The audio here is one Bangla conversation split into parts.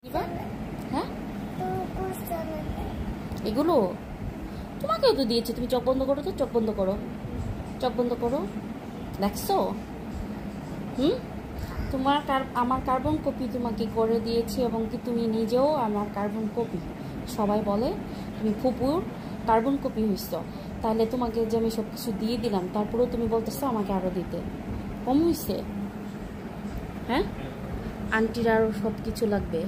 দিবা হ্যাঁ এগুলো তোমাকেও তো দিয়েছে। তুমি চোখ বন্ধ করো তো, চোখ বন্ধ করো, চোখ বন্ধ করো। দেখছো? তোমার আমার কার্বন কপি তোমাকে করে দিয়েছি, এবং কি তুমি নিজেও আমার কার্বন কপি। সবাই বলে তুমি ফুপুর কার্বন কপি হইছ। তাহলে তোমাকে যে আমি সব কিছু দিয়ে দিলাম, তারপরেও তুমি বলতেছো আমাকে আরও দিতে। কম হইছে? হ্যাঁ, আন্টির আরও সব কিছু লাগবে।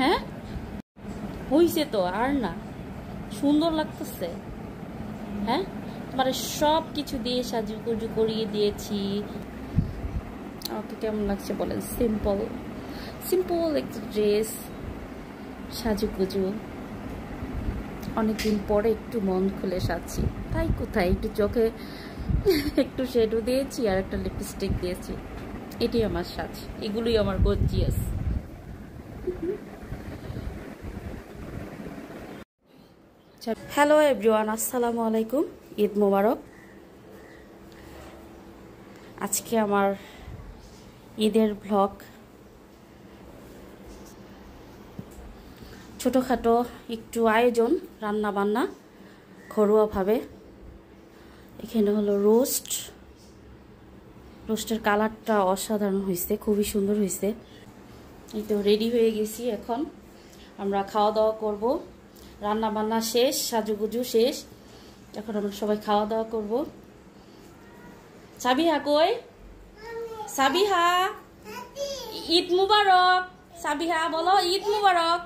হ্যাঁ হইছে তো, আর না সুন্দর লাগতেছে। হ্যাঁ, তোমার সব কিছু দিয়ে সাজুগুজু করিয়ে দিয়েছি। আমাকে কেমন লাগছে বলেন? সিম্পল সিম্পল একটা ড্রেস, সাজুগুজু। অনেকদিন পরে একটু মন খুলে সাজছি। তাই কোথায় একটু চোখে একটু শেডও দিয়েছি আর একটা লিপস্টিক দিয়েছি। এটাই আমার সাজ, এগুলোই আমার গর্জিয়াস। হ্যালো এভরিওয়ান, আসসালামু আলাইকুম, ঈদ মোবারক। আজকে আমার ঈদের ব্লগ। ছোটোখাটো একটু আয়োজন, রান্না বান্না ঘরোয়াভাবে। এখানে হলো রোস্টের কালারটা অসাধারণ হয়েছে, খুবই সুন্দর হয়েছে। এই তো রেডি হয়ে গেছি, এখন আমরা খাওয়া দাওয়া করব। রান্না বান্না শেষ, সাজুগুজু শেষ, এখন আমরা সবাই খাওয়া দাওয়া করব। সাবিহা কই? সাবিহা, ঈদ মুবারক। সাবিহা বলো ঈদ মুবারক।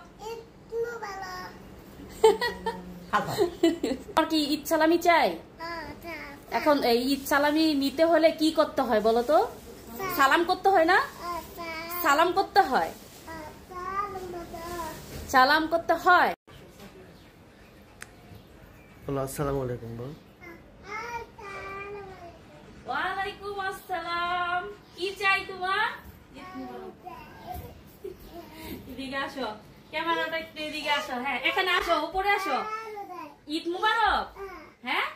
আর কি ঈদ সালামি চাই? এখন এই ঈদ সালামি নিতে হলে কি করতে হয় বলো তো? সালাম করতে হয় না? সালাম করতে হয়, সালাম করতে হয়। আসসালামু আলাইকুম। ওয়ালাইকুম আসসালাম। কি চাই তোমার? এদিকে আসো, ক্যামেরাটা একটু এদিকে আসো। হ্যাঁ, এখানে আসো, উপরে আসো। ঈদ মুবারক। হ্যাঁ,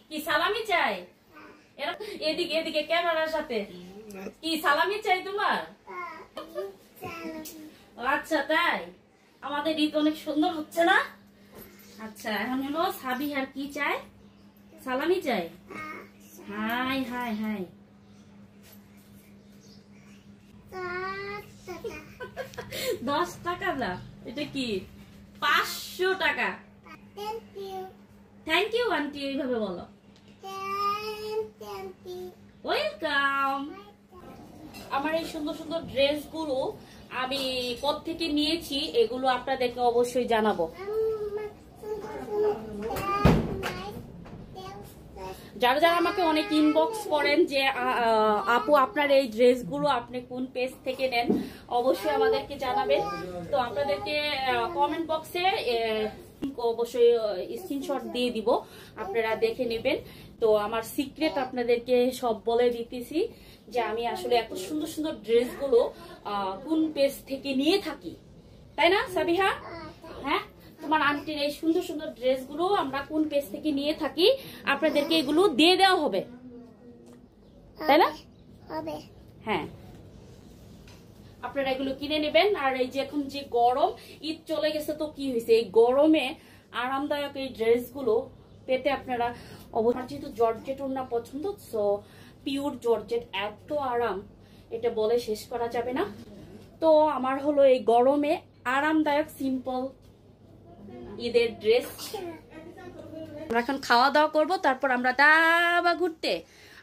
কি সালামি চাই? এদিকে এদিকে ক্যামেরার সাথে। কি সালামি চাই তোমার? আচ্ছা তাই, আমাদের ঈদ অনেক সুন্দর হচ্ছে না? আচ্ছা, এখন হলো সাবিহার কি চাই? সালামি চাই। হাই হাই হাই, 10 টাকা না, এটা কি 500 টাকা। থ্যাংক ইউ আন্টি, এইভাবে বলো। ওয়েলকাম। আমার এই সুন্দর সুন্দর ড্রেসগুলো আমি কোত্থেকে নিয়েছি এগুলো আপনাদেরকে অবশ্যই জানাবো। যারা যারা আমাকে অনেক ইনবক্স করেন যে আপু আপনার এই ড্রেসগুলো আপনি কোন পেজ থেকে নেন, অবশ্যই আমাদেরকে জানাবেন। তো আপনাদেরকে কমেন্ট বক্সে অবশ্যই স্ক্রিনশট দিয়ে দিব, আপনারা দেখে নেবেন। তো আমার সিক্রেট আপনাদেরকে সব বলে দিতেছি যে আমি আসলে এত সুন্দর সুন্দর ড্রেসগুলো কোন পেজ থেকে নিয়ে থাকি, তাই না সাবিহা? হ্যাঁ, তোমার আন্টির এই সুন্দর সুন্দর ড্রেসগুলো আমরা কোন পেজ থেকে নিয়ে থাকি আপনাদেরকে এগুলো দিয়ে দেওয়া হবে, তাই না? হ্যাঁ, আপনারা এগুলো কিনে নেবেন। আর এই যে এখন যে গরম, ঈদ চলে গেছে, তো কি হয়েছে, এই গরমে আরামদায়ক এই ড্রেসগুলো পেতে আপনারা অবশ্যই, যেহেতু জর্জেট ওড়না পছন্দ, সো পিওর জর্জেট, এত আরাম এটা বলে শেষ করা যাবে না। তো আমার হলো এই গরমে আরামদায়ক সিম্পল ঈদের ড্রেস। আমরা এখন খাওয়া দাওয়া করব, তারপর আমরা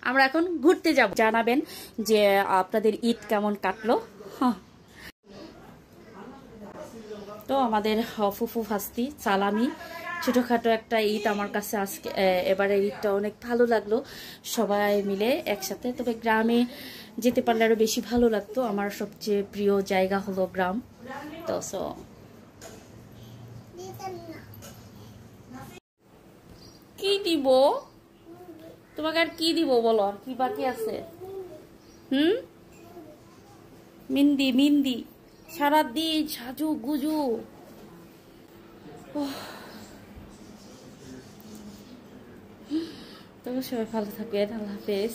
আমরা এখন ঘুরতে যাব। জানাবেন যে আপনাদের ঈদ কেমন কাটলো। তো আমাদের ফুফু ফাস্তি সালামি ছোটখাটো একটা ঈদ আমার কাছে আজকে এবারে ঈদটা অনেক ভালো লাগলো, সবাই মিলে একসাথে। তবে গ্রামে যেতে পারলে আরো বেশি ভালো লাগতো। আমার সবচেয়ে প্রিয় জায়গা হলো গ্রাম। তো কি দিব তোমাকে? আর কি দিব বলো, আর কি বাকি আছে? মিন্দি মিন্দি সারাদিন সাজু গুজু। তবে সবাই ভালো থাকবেন, আল্লাহ হাফেজ।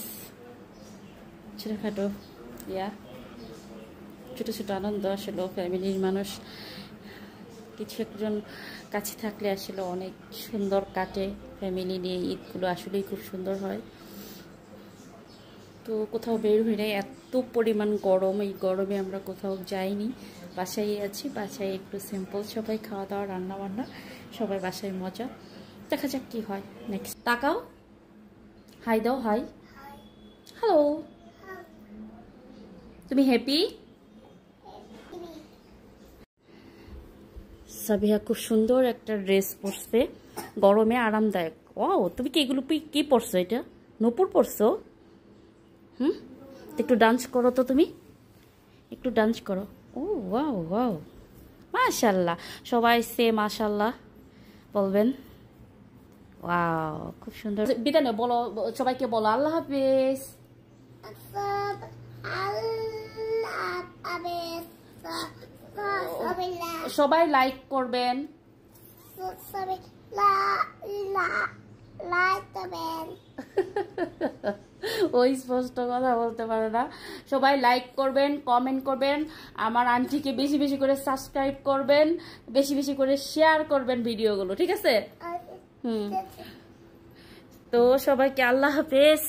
ছোটখাটো ইয়া ছোট ছোট আনন্দ আসলে ফ্যামিলির মানুষ কিছু একজন কাছে থাকলে আসলে অনেক সুন্দর কাটে। ফ্যামিলি নিয়ে ঈদগুলো আসলেই খুব সুন্দর হয়। তো কোথাও বের হই নাই, এত পরিমাণ গরম, এই গরমে আমরা কোথাও যাইনি, বাসায় আছি। বাসায় একটু সিম্পল সবাই খাওয়া দাওয়া রান্না বান্না, সবাই বাসায় মজা। দেখা যাক কি হয় নেক্সট। তাকাও, হাই দাও, হাই, হ্যালো। তুমি হ্যাপি? সাবিহা খুব সুন্দর একটা ড্রেস পরছে, গরমে আরামদায়ক। ও তুমি কি এগুলো কি পরছো? এটা নূপুর পরছো? একটু ডান্স করো তো, তুমি একটু ডান্স করো। ও ওয়াও ওয়াও, মাশাল্লাহ। সবাই সে মাশাল্লাহ বলবেন। ওয়াও, খুব সুন্দর। বিদায় নাও, বলো সবাইকে, বলো আল্লাহ হাফেজ। সবাই লাইক করবেন, ওই স্পষ্ট কথা বলতে পারে না। সবাই লাইক করবেন, কমেন্ট করবেন, আমার আন্টিকে বেশি বেশি করে সাবস্ক্রাইব করবেন, বেশি বেশি করে শেয়ার করবেন ভিডিওগুলো, ঠিক আছে? তো সবাইকে আল্লাহ হাফেজ।